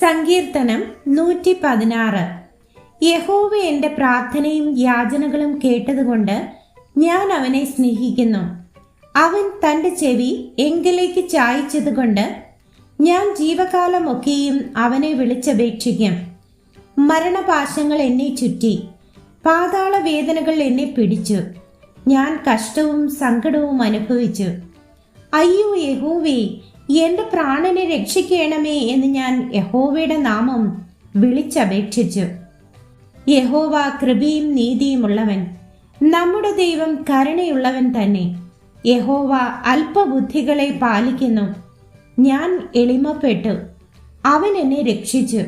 സങ്കീർത്തനം 116. യഹോവ എൻ്റെ പ്രാർത്ഥനയും യാചനകളും കേട്ടതുകൊണ്ട് ഞാൻ അവനെ സ്നേഹിക്കുന്നു. അവൻ തൻ്റെ ചെവി എങ്കിലേക്ക് ചായ്ച്ചതുകൊണ്ട് ഞാൻ ജീവകാലമൊക്കെയും അവനെ വിളിച്ചപേക്ഷിക്കും. മരണപാശങ്ങൾ എന്നെ ചുറ്റി, പാതാള വേദനകൾ എന്നെ പിടിച്ചു. ഞാൻ കഷ്ടവും സങ്കടവും അനുഭവിച്ചു. അയ്യോ യഹോവേ, എൻ്റെ പ്രാണനെ രക്ഷിക്കണമേ എന്ന് ഞാൻ യഹോവയുടെ നാമം വിളിച്ചപേക്ഷിച്ചു. യഹോവ കൃപയും നീതിയുമുള്ളവൻ, നമ്മുടെ ദൈവം കരുണയുള്ളവൻ തന്നെ. യഹോവ അല്പബുദ്ധികളെ പാലിക്കുന്നു. ഞാൻ എളിമപ്പെട്ടു, അവൻ എന്നെ രക്ഷിച്ചു.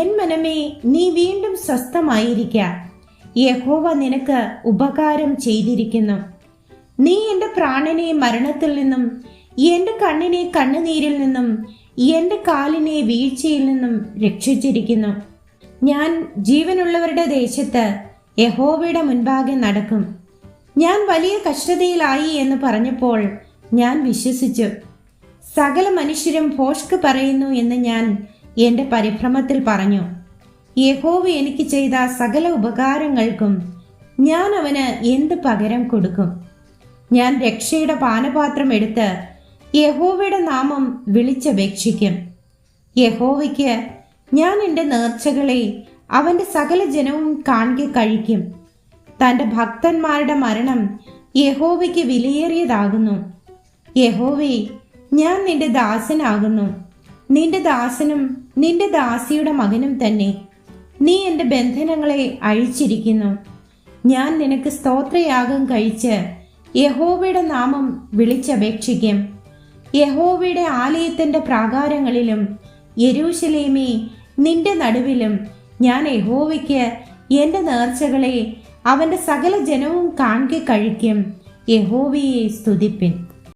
എൻ മനമേ, നീ വീണ്ടും സ്വസ്ഥമായിരിക്ക. യഹോവ നിനക്ക് ഉപകാരം ചെയ്തിരിക്കുന്നു. നീ എൻ്റെ പ്രാണനെ മരണത്തിൽ നിന്നും, എൻ്റെ കണ്ണിനെ കണ്ണുനീരിൽ നിന്നും, എൻ്റെ കാലിനെ വീഴ്ചയിൽ നിന്നും രക്ഷിച്ചിരിക്കുന്നു. ഞാൻ ജീവനുള്ളവരുടെ ദേശത്ത് യഹോവയുടെ മുൻപാകെ നടക്കും. ഞാൻ വലിയ കഷ്ടതയിലായി എന്ന് പറഞ്ഞപ്പോൾ ഞാൻ വിശ്വസിച്ചു. സകല മനുഷ്യരും ഭോഷ്ക് പറയുന്നു എന്ന് ഞാൻ എൻ്റെ പരിഭ്രമത്തിൽ പറഞ്ഞു. യഹോവ എനിക്ക് ചെയ്ത സകല ഉപകാരങ്ങൾക്കും ഞാൻ അവന് എന്ത് പകരം കൊടുക്കും? ഞാൻ രക്ഷയുടെ പാനപാത്രം എടുത്ത് യഹോവയുടെ നാമം വിളിച്ചപേക്ഷിക്കും. യഹോവയ്ക്ക് ഞാൻ എൻ്റെ നേർച്ചകളെ അവൻ്റെ സകല ജനവും കാണെ കഴിക്കും. തൻ്റെ ഭക്തന്മാരുടെ മരണം യഹോവയ്ക്ക് വിലയേറിയതാകുന്നു. യഹോവേ, ഞാൻ നിന്റെ ദാസനാകുന്നു, നിന്റെ ദാസനും നിന്റെ ദാസിയുടെ മകനും തന്നെ. നീ എൻ്റെ ബന്ധനങ്ങളെ അഴിച്ചിരിക്കുന്നു. ഞാൻ നിനക്ക് സ്തോത്രയാഗം കഴിച്ച് യഹോവയുടെ നാമം വിളിച്ചപേക്ഷിക്കും. യഹോവയുടെ ആലയത്തിൻ്റെ പ്രാകാരങ്ങളിലും യെരൂശലേമേ, നിന്റെ നടുവിലും ഞാൻ യഹോവയ്ക്ക് എൻ്റെ നേർച്ചകളെ അവൻ്റെ സകല ജനവും കാണെ കഴിക്കും. യഹോവയെ സ്തുതിപ്പിൻ.